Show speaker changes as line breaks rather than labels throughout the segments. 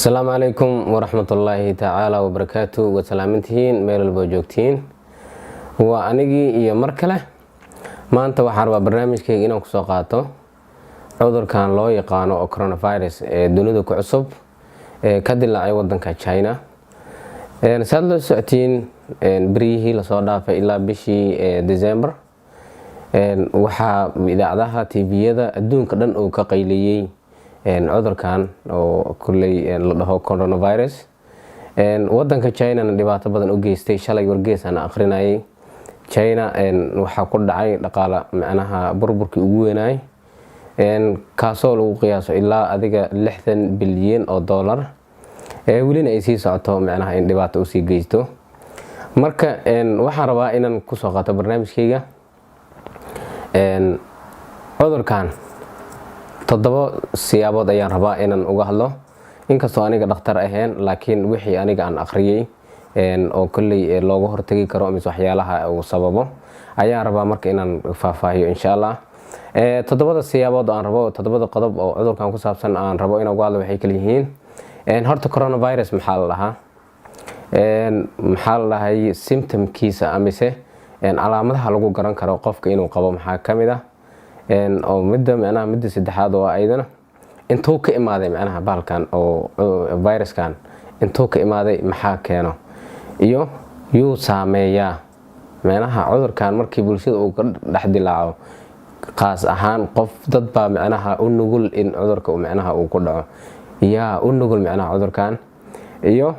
Asalaamu calaykum waraxmatullaahi tacaala wabarakaatu. waa salaamantihiin meel walba joogtiin. waa anigii iyo mar kale. maanta waxaan rabaa barnaamijkayga inaan kusoo qaato cudurkan loo yaqaano oo coronavirus ee dunida ku cusub ee ka dilaacay wadanka China. saad loo socotiin berihii lasoo dhaafay ilaa bishii December waxaa idaacadaha TV-yada adduunka dhan uu ka qayliyay cudurkan oo kulay la dhaho coronavirus. wadanka China dhibaato badan u geystay. shalay wargeys aan akhrinayay China waxa ku dhacay dhaqaale macnaha burburkii ugu weynay kaasoo lagu qiyaaso ilaa adiga 60 bilyan oo dollar welina ay sii socoto macnaha in dhibaato u sii geysto. marka waxaan rabaa inaan ku soo qaato barnaamijkayga cudurkan 7 siyaabood ayaan rabaa inaan uga hadlo, inkastoo aniga dhakhtar ahayn laakiin wixii aniga aan akhriyay oo kulay looga hortagi karo ama waxyaalaha uu sababo ayaan rabaa marka inaan faahfaahiyo insha Allah. 7 siyaabood aan rabo, 7 qodob oo cudurkan ku saabsan aan rabo inaan uga hadlo waxay kala yihiin. horta coronavirus maxaa la dhahaa? maxaa la dhahay symptomkiisa amise calaamadaha lagu garan karo qofka inuu qabo maxaa kamid ah oo midda saddexaad oo ayadana intuu ka imaaday macnaha bahalkan oo viruskan intuu ka imaaday maxaa keeno iyo yuu saameeyaa macnaha cudurkan markii bulshada uu ka dhex dilaaco qaas ahaan qof dad baa macnaha u nugul in cudurka macnaha uu ku dhaco yaa u nugul macnaha cudurkan iyo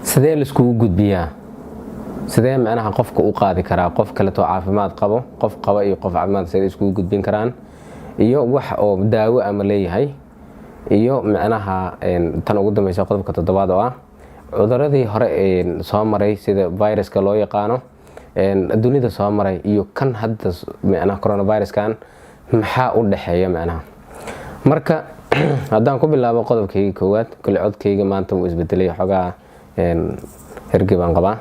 sidee la isku gudbiyaa, sidee macnaha qofka u qaadi karaa qof kale oo caafimaad qabo, qof qaba iyo qof caafimaad sidee isku gudbin karaan iyo wax oo daawo ama leeyahay iyo macnaha tan ugu dambaysa qodobka 7aad oo ah cuduradii hore soo maray sida viruska loo yaqaano dunida soo maray iyo kan hadda macnaha coronaviruskan maxaa u dhaxeeya macnaha. marka haddaan ku bilaabo qodobkayga koowaad kulli codkayga maanta wuu isbedelay xogaa hergeb aan qabaa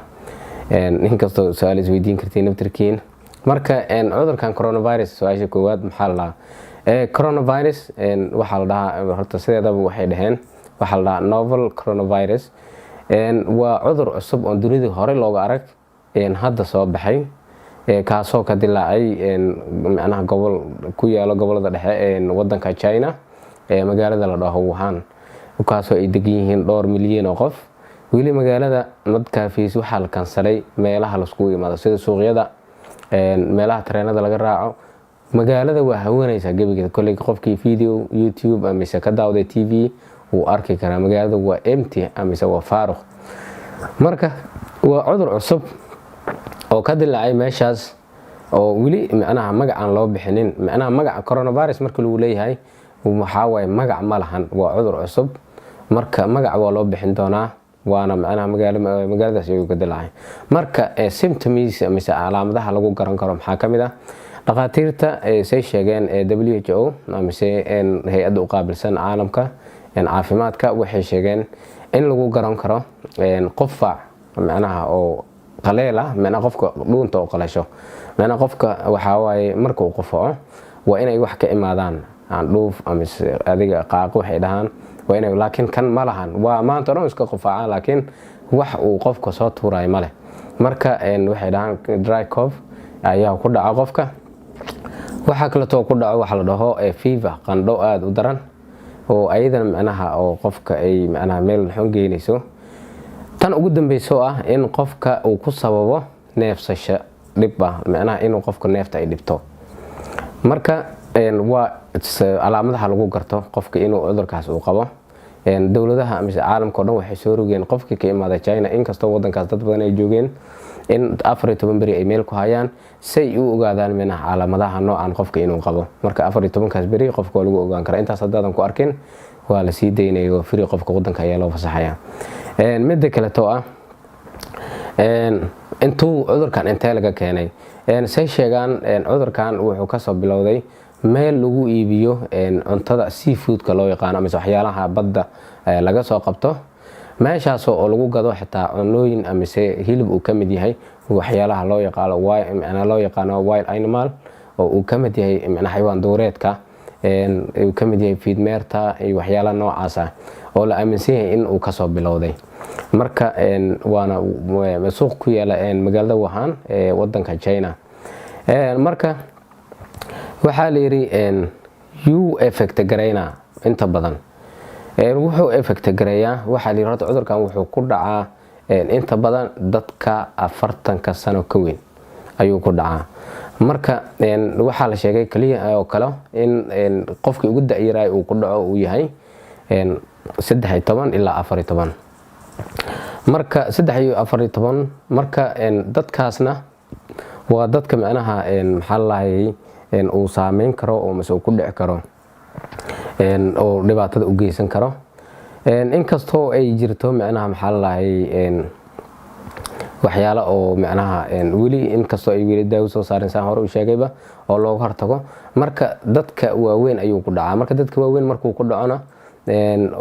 inkastoo su'aal isweydiin kartiin naftirkiin. marka cudurkan coronavirus su'aasha koowaad maxaa la dhahaa? coronavirus waxaa la dhahaa horta sideedaba waxay dhaheen waxaa la dhahaa novel coronavirus. waa cudur cusub oo dunida hore looga arag hadda soo baxay kaasoo ka dilaacay macnaha gobol ku yaalo gobolada dhexe wadanka China magaalada la dhaho Wuhan, kaasoo ay degan yihiin dhowr milyan oo qof. weli magaalada madkaafiis waxaa la kansalay meelaha la isku imaado sida suuqyada, meelaha tareenada laga raaco. magaalada waa haweenaysa gabigeeda kulay qofkii video YouTube ama ka daawday TV uu arki karaa magaalada waa empty ama waa faaruq. marka waa cudur cusub oo ka dilaacay meeshaas oo weli macnaha magac aan loo bixinin. macnaha magaca coronavirus marka lagu leeyahay waxa way magac ma lahan, waa cudur cusub marka magac waa loo bixin doonaa waana macnaha magaaladaas ayuu ka dilaacay. marka symptoms ama calaamadaha lagu garan karo maxaa kamid ah? dhaqaatiirta say sheegeen WHO ama hay'adda u qaabilsan caalamka caafimaadka waxay sheegeen in lagu garan karo qufac macnaha oo qaleela, macnaha qofka dhuunta oo qalasho. macnaha qofka waxa waaye marka uu qufaco waa inay wax ka imaadaan dhuuf ama adiga qaaq waxay dhahaan waa inay, laakiin kan ma lahan, waa maanta dhan iska qufacaa laakiin wax uu qofka soo tuuray ma leh. marka waxay dhahaan dry cough ayaa ku dhaca qofka. waxa kale oo ku dhaco waxa la dhaho fever, qandho aad u daran oo ayadana macnaha oo qofka ay macnaha meel xun geynayso. tan ugu dambayso ah in qofka uu ku sababo neefsasho dhib ah, macnaha inuu qofka neefta ay dhibto. marka waa calaamadaha lagu garto qofka inuu cudurkaas uu qabo. dawladaha ama caalamka oo dhan waxay soo rogeen qofkii ka imaaday China inkastoo wadankaas dad badan ay joogeen in 14 beri ay meel ku hayaan say u ogaadaan macnaha calaamadaha noocan qofka inuu qabo. marka 14kaas beri qofka waa lagu ogaan karaa. intaas haddaadan ku arkin waa la sii deynayo free qofka wadanka ayaa loo fasaxayaa. midda kale oo ah intuu cudurkan intee laga keenay say sheegaan cudurkan wuxuu ka soo bilowday meel lagu iibiyo cuntada seafoodka loo yaqaan ama waxyaalaha badda laga soo qabto. meeshaas oo lagu gado xitaa cunooyin ama hilib uu kamid yahay waxyaalaha loo yaqaano wild animal oo uu kamid yahay macnaha xayawaan duureedka uu ka mid yahay fiidmeerta iyo waxyaalaha noocaas ah oo la aaminsan yahay in uu kasoo bilowday. marka waana suuq ku yaala magaalada Wuhan ee wadanka China. marka waxaa la yiri you effect gareyna inta badan wuxuu effect gareeyaa waxaa la yiri horta cudurkan wuxuu ku dhacaa inta badan dadka 40 sano ka weyn ayuu ku dhacaa. marka waxaa la sheegay kaliya oo kale in qofkii ugu da'yaray uu ku dhaco uu yahay 13 ilaa 14. marka 13 iyo 14 marka dadkaasna waa dadka macnaha maxaa la lahaayay uu saameyn karo oo mas'uul ku dhici karo oo dhibaatada u geysan karo. inkastoo ay jirto macnaha maxaa la lahaayay waxyaalo oo macnaha wali inkastoo ay wali daawo soo saareen saan hore u sheegayba oo looga hortago. marka dadka waaweyn ayuu ku dhacaa. marka dadka waaweyn markuu ku dhacona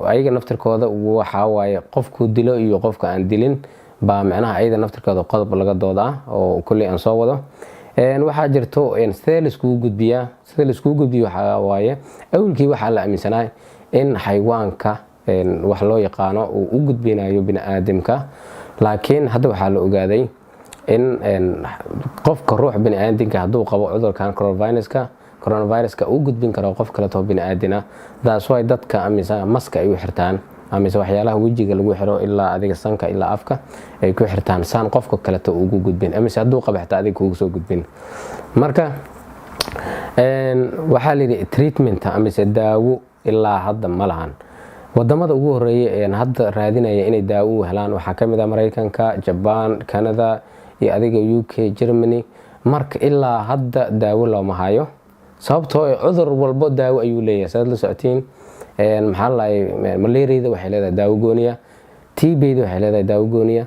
ayaga naftirkooda waxa waaye qofku dilo iyo qofka aan dilin ba macnaha ayada naftirkooda qodob laga doodaa oo kulli aan soo wado. waxaa jirto sidee la iskugu gudbiyo waxa waaye awlkii waxaa la aaminsanaay in xayawaanka wax loo yaqaano uu u gudbinayo bini'aadamka, laakiin hadda waxaa la ogaaday in qofka ruux bini'aadamka hadduu qabo cudurkan coronaviruska uu gudbin karo qof kale oo bini'aadina. taas way dadka amisa maska ay u xirtaan amisa waxyaalaha wajiga lagu xiro ilaa adiga sanka ilaa afka ay ku xirtaan saan qofka kale oo ugu gudbin amisa hadduu qabo xitaa adiga kugu soo gudbin. marka waxaa la yiri treatment amisa daawo ilaa hadda ma lahan. wadamada ugu horeeyay hadda raadinaya inay daawo helaan waxaa kamid ah Mareykanka, Japan, Canada iyo adiga UK, Germany. marka ilaa hadda daawo looma hayo sababtoo cudur walbo daawo ayuu leeyahay. saad la socotiin maxaa la lahaayay malaria waxay leedahay daawo gooniya, TB waxay leedahay daawo gooniya,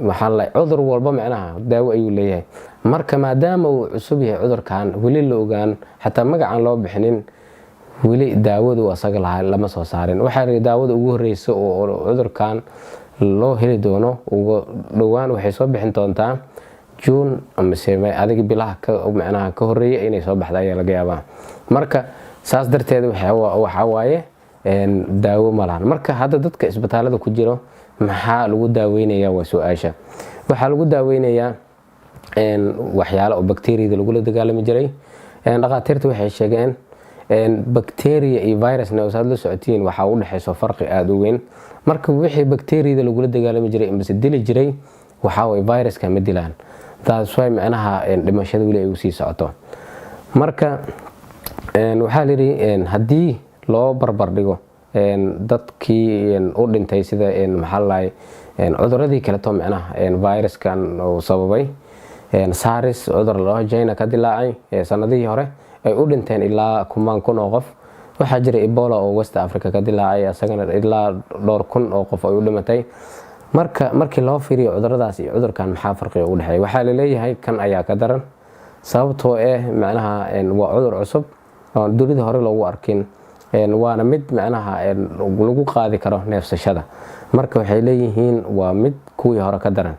maxaa la lahaayay cudur walba macnaha daawo ayuu leeyahay. marka maadaama uu cusub yahay cudurkan wali la ogaan xataa magacan loo bixinin wali daawadu asaga lama soo saarin. waxaa la daawada ugu horeysa oo cudurkan loo heli doono ugu dhawaan waxay soo bixin doontaa June ama adiga bilaha macnaha ka horeeyay inay soo baxdo ayaa laga yaabaa. marka saas darteed waxa waaye daawo ma lahan. marka hadda dadka isbitaalada ku jiro maxaa lagu daaweynayaa waa su'aasha. waxaa lagu daaweynayaa waxyaalo oo bakteeriyada lagu la dagaalami jiray. dhaqaatiirtu waxay sheegeen bacteria iyo virusna oo saad la socotiin waxa u dhaxayso farqi aad u weyn. marka wixii bacteeriyada lagu la dagaalami jiray in dili jiray waxa way viruska ma dilaan. taas way macnaha dhimashada wali ay u sii socoto. marka waxaa la yiri haddii loo barbar dhigo dadkii u dhintay sida maxaa la lahaayay cuduradii kale oo macnaha viruskan oo sababay SARS cudur la China ka dilaacay sanadihii hore ay u dhinteen ilaa 10,000 oo qof. waxaa jira Ebola oo West Africa ka dilaacay asagana ilaa 2,000 oo qof ay u dhimatay. markii loo fiiriyo cuduradaas iyo cudurkan maxaa farqiga u dhaxeeya waxaa la leeyahay kan ayaa ka daran sababtoo macnaha waa cudur cusub oo dunida hore loogu arkin waana mid macnaha lagu qaadi karo neefsashada. marka waxay leeyihiin waa mid kuwii hore ka daran.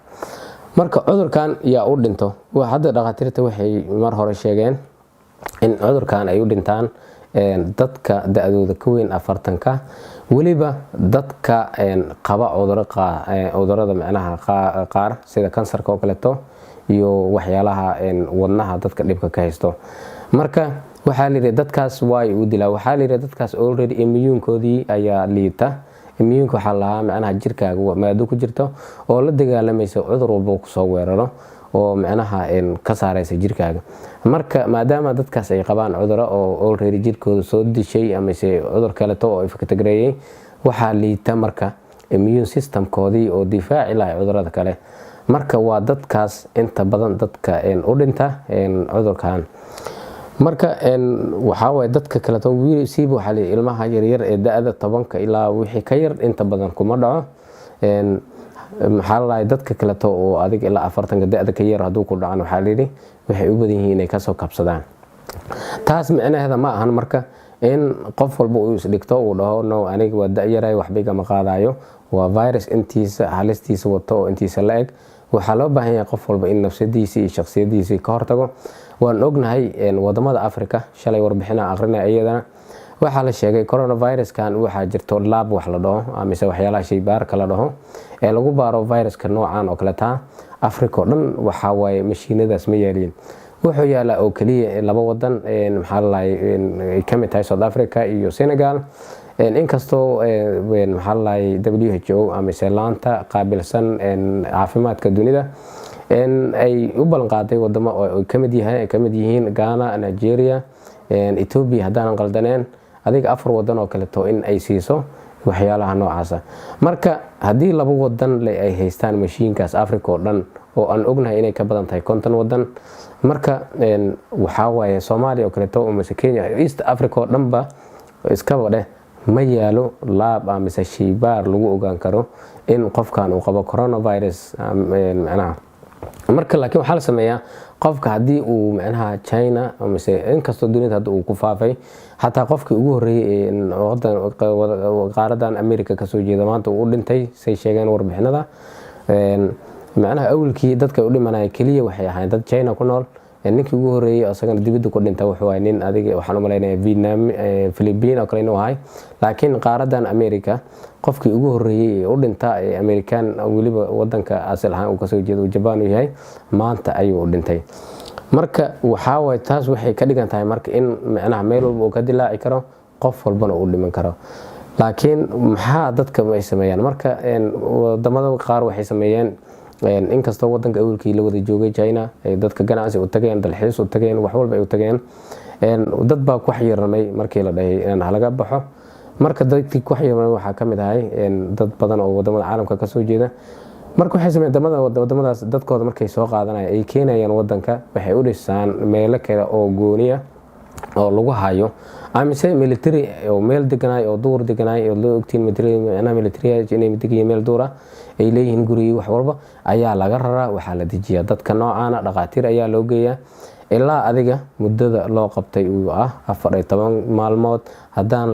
marka cudurkan yaa u dhinto hadda dhaqaatiirta waxay mar hore sheegeen in cudurkan ay u dhintaan dadka da'dooda ka weyn 40 waliba dadka qaba cudurada macnaha qaar sida kansarka oo kale iyo waxyaalaha wadnaha dadka dhibka ka haysto. marka waxaa la yiri dadkaas way u dilaa. waxaa la yiri dadkaas already immune-koodii ayaa liita. immune-ka waxa la macnaha jirkaaga maado ku jirto oo la dagaalamaysa cudur walba ku soo weeraro oo macnaha ka saaraysa jirkaaga. marka maadaama dadkaas ay qabaan cuduro oo already jirkooda soo dishay ama cudur kale oo infect gareeyay waxaa liita marka immune system-koodii oo difaaci lahay cudurada kale. marka waa dadkaas inta badan dadka u dhinta cudurkan. marka waxa way dadka kale oo wiilsiib waxa la ilmaha yaryar ee da'da 10 ilaa wixii ka yar inta badan kuma dhaco. maxaa la dadka kale oo adig ilaa 40 da'da ka yar haduu ku dhacaan waxa la yiri waxay u badan yihiin inay ka soo kabsadaan. taas macnaheedu ma ahan marka in qof walba uu isdhigto uu dhaho no aniga waa da'yaray waxba iga ma qaadayo waa virus intiisa halistiisa wato oo intiisa la eg. waxaa loo baahan yahay qof walba in nafsadiisa iyo shakhsiyadiisa ka hortago waan ognahay wadamada Afrika shalay warbixina aqrinay iyadana waxaa la sheegay coronavirus-kan waxaa jirto lab wax la dhaho ama waxyaalaha shaybaarka la dhaho ee lagu baaro viruska noocan oo kale taa Afrika oo dhan waxa waaye mashiinadaas ma yeelin wuxuu yaalaa oo kaliya laba wadan maxaa la ay ka mid tahay South Africa iyo Senegal inkastoo maxaa la WHO ama laanta qaabilsan caafimaadka dunida ay u ballan qaaday wadamo oo ka mid yihiin Ghana, Nigeria, Ethiopia haddaan qaldaneen adiga 4 wadan oo kale in ay siiso waxyaalaha noocaas marka hadii laba wadan ay haystaan mashiinkaas Afrika oo dhan oo aan ognahay inay ka badan tahay 50 wadan marka waxa waaye Soomaaliya oo kale oo Kenya East Africa oo dhanba iska wada ma yaalo lab ama shaybaar lagu ogaan karo in qofkan uu qabo coronavirus macnaha marka laakiin waxa la sameeyaa qofka hadii uu macnaha China ama inkastoo dunida hadda uu ku faafay hatta qofkii ugu horeeyay qaaradan America ka soo jeeda maanta uu dhintay say sheegeen warbixinada macnaha awlkii dadka u dhimanay kaliya waxay ahaayeen dad China ku nool ninkii ugu horeeyay asagana dibadda ku dhintay wuxuu ahaa nin adiga waxaan u maleynayaa Vietnam Philippines oo kale inuu ahay laakiin qaaradan America qofkii ugu horeeyay u dhintay American waliba wadanka asal ahaan uu ka soo jeedo Japan uu yahay maanta ayuu u dhintay marka waxa way taas waxay ka dhigan tahay marka in macnaha meel walba uu ka dilaaci karo qof walbana uu dhiman karo laakiin maxaa dadka ay sameeyaan marka wadamada qaar waxay sameeyeen inkastoo wadanka awlkii la wada joogay China ay dadka ganacsi u tageen dalxiis u tageen wax walba ay u tageen dad baa ku xiriirmay markii la dhahay in laga baxo marka dadkii ku xiriirmay waxa kamid ahay dad badan oo wadamada caalamka ka soo jeeda marka waxay sameeyeen wadamadaas dadkooda markay soo qaadanayaan ay keenayaan wadanka waxay u dhisaan meelo kale oo gooniya oo lagu hayo amise military oo meel deganay oo duur deganay oo loo ogtiin military inay degan meel duura ay leeyihiin guriga wax walba ayaa laga raraa waxa la dejiyaa dadka noocaana dhaqaatiir ayaa loo geeyaa ilaa adiga muddada loo qabtay uu 14 maalmood hadaan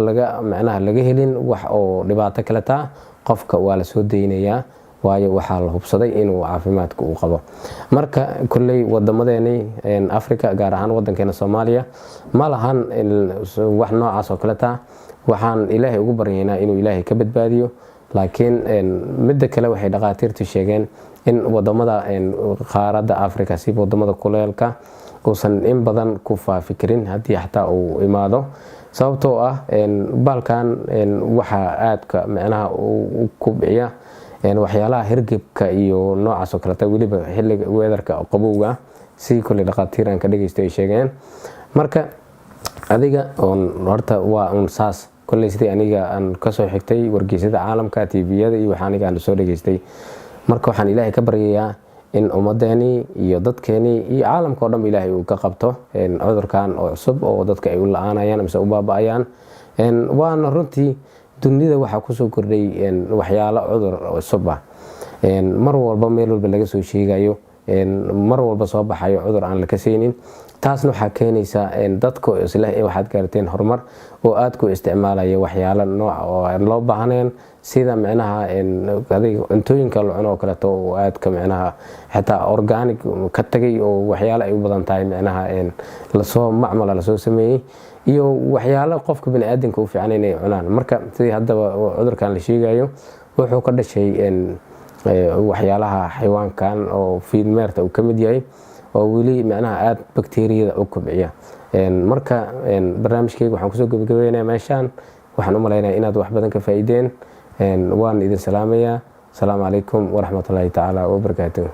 macnaha laga helin wax oo dhibaato kale taa qofka waa la soo deynayaa waayo waxa la hubsaday inuu caafimaadku uu qabo marka kulay wadamadeeni Afrika gaar ahaan wadankeena Soomaaliya ma lahan wax noocaas oo kale taa waxaan Ilaahay ugu baryaynaa inuu Ilaahay ka badbaadiyo laakiin mid kale waxay dhaqaatiirtu sheegeen in wadamada qaaradda Afrika si wadamada kuleelka uusan in badan ku faafi karin hadii xataa uu imaado sababtoo ah balkan waxa aadka macnaha uu kubciya waxyaalaha hergebka iyo noocaas oo kale taa waliba xilliga weedarka qabowga si kulli dhaqaatiiran ka dhageystay sheegeen marka adiga horta waa saas kulli sidii aniga aan ka soo xigtay wargeysada caalamka TV-yada iyo waxaan aniga soo dhageystay marka waxaan Ilaahay ka baryayaa in ummadeeni iyo dadkeeni iyo caalamka oo dhan Ilaahay uu ka qabto cudurkan oo cusub oo dadka ay u la'aanayaan ama u baabaayaan waana runtii dunida waxa ku soo kordhay waxyaalo cudur cusub mar walba meel walba laga soo sheegayo mar walba soo baxayo cudur aan la kaseynin taasna waxa keenaysa dadku isla waxaad gaarteen horumar oo aad ku isticmaalaya waxyaalo nooc oo aan loo baahneen sida macnaha cuntooyinka la cuno kale oo aad ka macnaha xitaa organic ka tagay oo waxyaalo ay u badan tahay macnaha la soo macmal la soo sameeyay iyo waxyaalo qofka bini'aadamka u fiican inay cunaan marka sidii hadaba cudurkan la sheegayo wuxuu ka dhashay waxyaalaha xayawaankan oo fiidmeerta uu ka mid yahay oo wali macnaha aad bakteeriyada u kubciya marka barnaamijkayga waxaan ku soo gabagabeynaa meeshaan waxaan u maleynayaa inaad wax badan ka faa'iideen waan idin salaamayaa. Assalamu alaykum wa rahmatullahi ta'ala wa barakatuh.